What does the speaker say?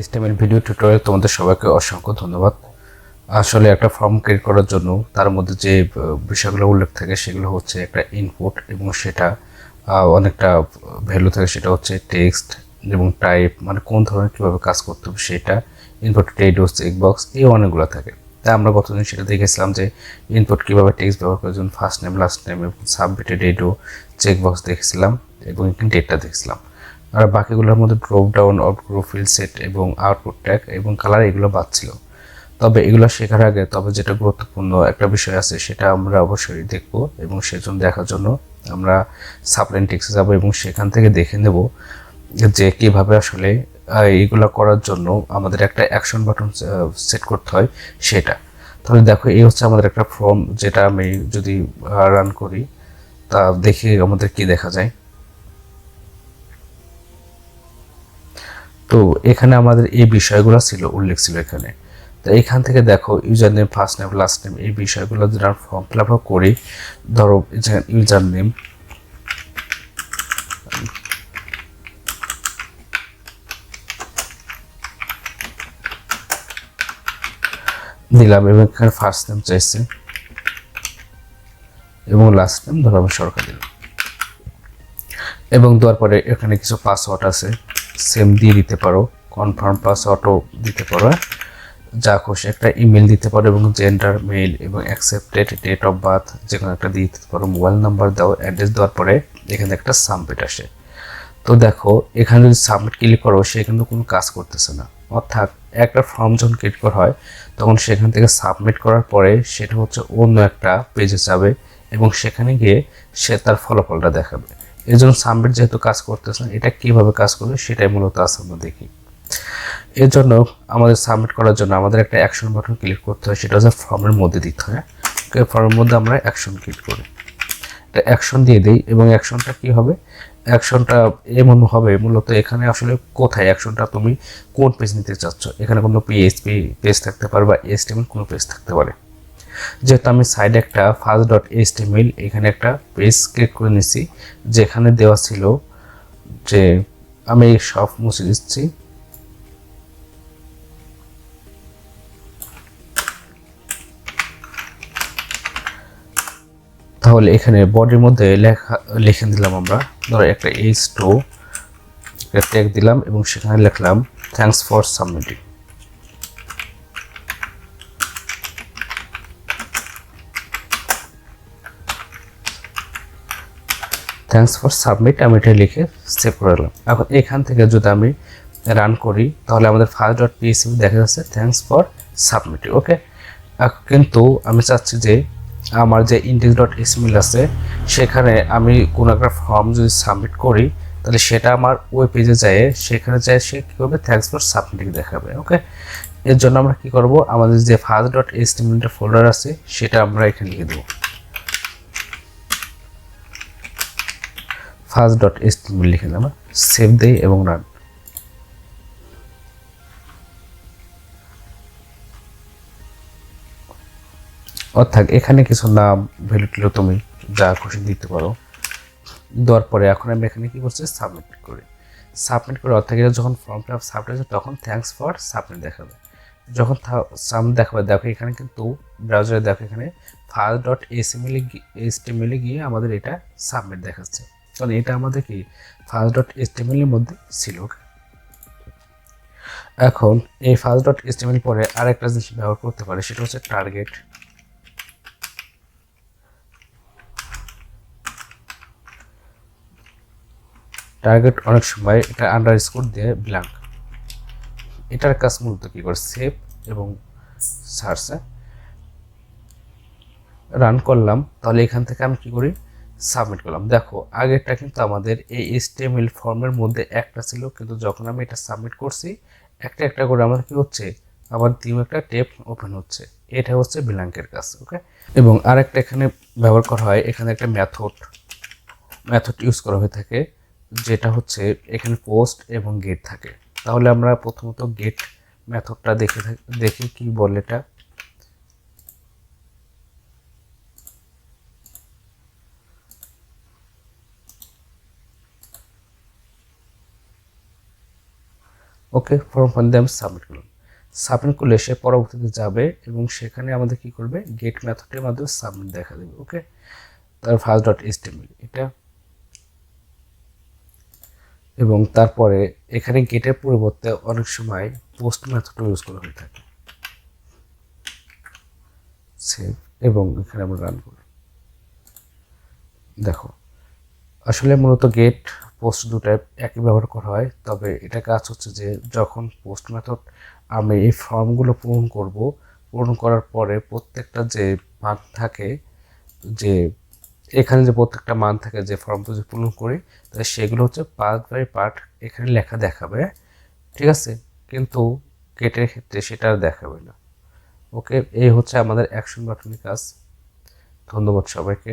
HTML video tutorial তোমাদের সবাইকে অসংখ্য ধন্যবাদ। আসলে একটা ফর্ম ক্রিয়েট করার জন্য তার মধ্যে যে বিষয়গুলো উল্লেখ থাকে সেগুলো হচ্ছে একটা ইনপুট এবং সেটা অনেকটা ভ্যালু থাকে, সেটা হচ্ছে টেক্সট এবং টাইপ, মানে কোন ধরনের কীভাবে কাজ করতে হবে সেটা, ইনপুট টেডো চেকবক্স, এই অনেকগুলো থাকে। তাই আমরা গতদিন সেটা দেখেছিলাম যে ইনপুট কীভাবে টেক্সট ব্যবহার করে, যেমন ফার্স্ট নেম, লাস্ট নেম এবং সাবমিটেড ডেডো চেকবক্স দেখেছিলাম এবং এখানে ডেটটা দেখছিলাম। আর বাকিগুলোর মধ্যে ড্রপ ডাউন, আউটগ্রো, ফিল সেট এবং আউটপুট ট্যাগ এবং কালার এগুলো বাদ ছিল। তবে এগুলো শেখার আগে যেটা গুরুত্বপূর্ণ একটা বিষয় আছে সেটা আমরা অবশ্যই দেখব, এবং সেজন্য দেখার জন্য আমরা সাবলাইন টেক্সটে যাব এবং সেখান থেকে দেখে নেব যে কীভাবে আসলে এইগুলো করার জন্য আমাদের একটা অ্যাকশন বাটন সেট করতে হয় সেটা। তাহলে দেখো, এই হচ্ছে আমাদের একটা ফর্ম, যেটা আমি যদি রান করি তা দেখি আমাদের কি দেখা যায়। তো এখানে আমাদের এই বিষয়গুলো ছিল, উল্লেখ ছিল এখানে। তো এখান থেকে দেখো user name, first name, last name, এই বিষয়গুলো যদি আমরা ফর্ম ফিল আপ করি, ধরো ইউজার নেম দিলাম এবং এখানে ফার্স্ট নেম চাইছে এবং লাস্ট নেম ধরো আমি সরকার দিলাম, এবং দেওয়ার পরে এখানে কিছু পাসওয়ার্ড আছে, সেম দিয়ে দিতে পারো, কনফার্ম পাসওয়ার্ডও দিতে পারো, যা খুশি একটা ইমেল দিতে পারো, এবং জেন্ডার মেল এবং অ্যাকসেপ্টেড, ডেট অফ বার্থ যে কোনো একটা দিয়ে দিতে পারো, মোবাইল নাম্বার দাও, অ্যাড্রেস দেওয়ার পরে এখানে একটা সাবমিট আসে। তো দেখো, এখানে যদি সাবমিট ক্লিক করো সে কিন্তু কোনো কাজ করতেছে না, অর্থাৎ একটা ফর্ম যখন ক্রিয়েট করা হয় তখন সেখান থেকে সাবমিট করার পরে সেটা হচ্ছে অন্য একটা পেজে যাবে এবং সেখানে গিয়ে সে তার ফলাফলটা দেখাবে। এই জন্য সাবমিট যেহেতু কাজ করতেছে না, এটা কীভাবে কাজ করবে সেটাই মূলত আজ আমরা দেখি। এর জন্য আমাদের সাবমিট করার জন্য আমাদের একটা অ্যাকশন বাটন ক্লিক করতে হয়, সেটা হচ্ছে ফর্মের মধ্যে দিতে হয়। ফর্মের মধ্যে আমরা অ্যাকশন ক্লিক করি, একটা অ্যাকশন দিয়ে দিই, এবং অ্যাকশনটা কি হবে, অ্যাকশনটা এমন হবে মূলত এখানে আসলে কোথায় অ্যাকশনটা তুমি কোন পেজ নিতে চাচ্ছ, এখানে কোনো পিএইচপি পেজ থাকতে পারে বা এইচটিএমএল কোনো পেজ থাকতে পারে। যেহেতু আমি সাইডে একটা ফার্স্ট ডট এইচটিএমএল এখানে একটা পেজ ক্রিয়েট করে নিচ্ছি, যেখানে দেওয়া ছিল যে আমি সব মুছে দিচ্ছি। তাহলে এখানে বডির মধ্যে লিখে দিলাম আমরা, ধরো একটা H2 ট্যাগ দিলাম এবং সেখানে লিখলাম thanks for submitting. Thanks for submit আমি এটা লিখে সেভ করে দিলাম। এখন এখান থেকে যদি আমি রান করি তাহলে আমাদের ফার্স্ট ডট পিএসপি দেখা যাচ্ছে থ্যাঙ্কস ফর সাবমিট। ওকে, কিন্তু আমি চাচ্ছি যে আমার যে ইন্ডেক্স ডট এসএমএল আছে সেখানে আমি কোনো একটা ফর্ম যদি সাবমিট করি তাহলে সেটা আমার ওই পেজে যায়, সেখানে যায় সে কী করবে, থ্যাঙ্কস ফর সাবমিটিং দেখাবে। ওকে, এর জন্য আমরা কি করব, আমাদের যে ফার্স্ট ডট এসটিএমএল ফোল্ডার আছে সেটা আমরা এখানে লিখে দেবো, ফার্স্ট ডট এসটিএমএল লিখে দিলাম, সেভ দেই এবং রান। অর্থাৎ এখানে কিছু নাম ভ্যালু টিলু তুমি যা খুশি দিতে পারো। দেওয়ার পরে এখন আমি এখানে কি করছি, সাবমিট করি। সাবমিট করে অর্থাৎ যখন ফর্মটা সাবমিট হবে তখন থ্যাঙ্কস ফর সাবমিট দেখাবে। যখন সাবমিট দেখাবে, দেখো এখানে কিন্তু ব্রাউজারে দেখো এখানে ফার্স্ট ডট এইচটিএমএল গিয়ে আমাদের এটা সাবমিট দেখাচ্ছে, কারণ এটা আমাদের কি ফার্স্ট ডট এইচটিএমএল এর মধ্যে ছিল। এখন এই ফার্স্ট ডট এইচটিএমএল পরে আরেকটা জিনিস ব্যবহার করতে পারে, সেটা হচ্ছে টার্গেট। টার্গেট অনেক সময় এটা আন্ডারস্কোর দিয়ে ব্ল্যাঙ্ক, এটার কাজ মূলত কী করে, সেভ এবং সার্চে রান করলাম। তাহলে এখান থেকে আমি কী করি, সাবমিট করলাম। দেখো আগেরটা কিন্তু আমাদের এই এইচটিএমএল ফর্মের মধ্যে একটা ছিল, কিন্তু যখন আমি এটা সাবমিট করছি একটা একটা করে আমাদের কী হচ্ছে, আবার দ্বিতীয় একটা ট্যাব ওপেন হচ্ছে, এটা হচ্ছে ব্ল্যাঙ্কের কাজ। ওকে, এবং আরেকটা এখানে ব্যবহার করা হয়, এখানে একটা মেথড ইউজ করা হয়ে থাকে, যেটা হচ্ছে এখানে পোস্ট এবং গেট থাকে। তাহলে আমরা প্রথমত গেট মেথডটা দেখি কি বলে এটা। ওকে, ফর্ম ফাইল দিয়ে আমি সাবমিট করলাম। সাবমিট করলে সে পরবর্তীতে যাবে এবং সেখানে আমাদের কি করবে, গেট মেথডের মাধ্যমে সাবমিট দেখা দেবে। ওকে, তার ফার্স্ট ডট এইচটিএমএল এটা, এবং তারপরে এখানে গেটের পরিবর্তে অনেক সময় পোস্ট মেথডও ইউজ করা হয়ে থাকে। সেভ, এবং এখানে আমরা রান করি। দেখো, আসলে মূলত গেট পোস্ট দুটাই একই ব্যবহার করা হয়, তবে এটা কাজ হচ্ছে যে যখন পোস্ট মেথড আমি এই ফর্মগুলো পূরণ করার পরে প্রত্যেকটা যে মান থাকে, যে এখানে যে প্রত্যেকটা মান থাকে যে ফর্মটা যদি পূরণ করি, তাহলে সেগুলো হচ্ছে পার্ট বাই পার্ট এখানে লেখা দেখাবে, ঠিক আছে, কিন্তু গেটের ক্ষেত্রে সেটা আর দেখাবে না। ওকে, এই হচ্ছে আমাদের অ্যাকশন বাটনের কাজ। ধন্যবাদ সবাইকে।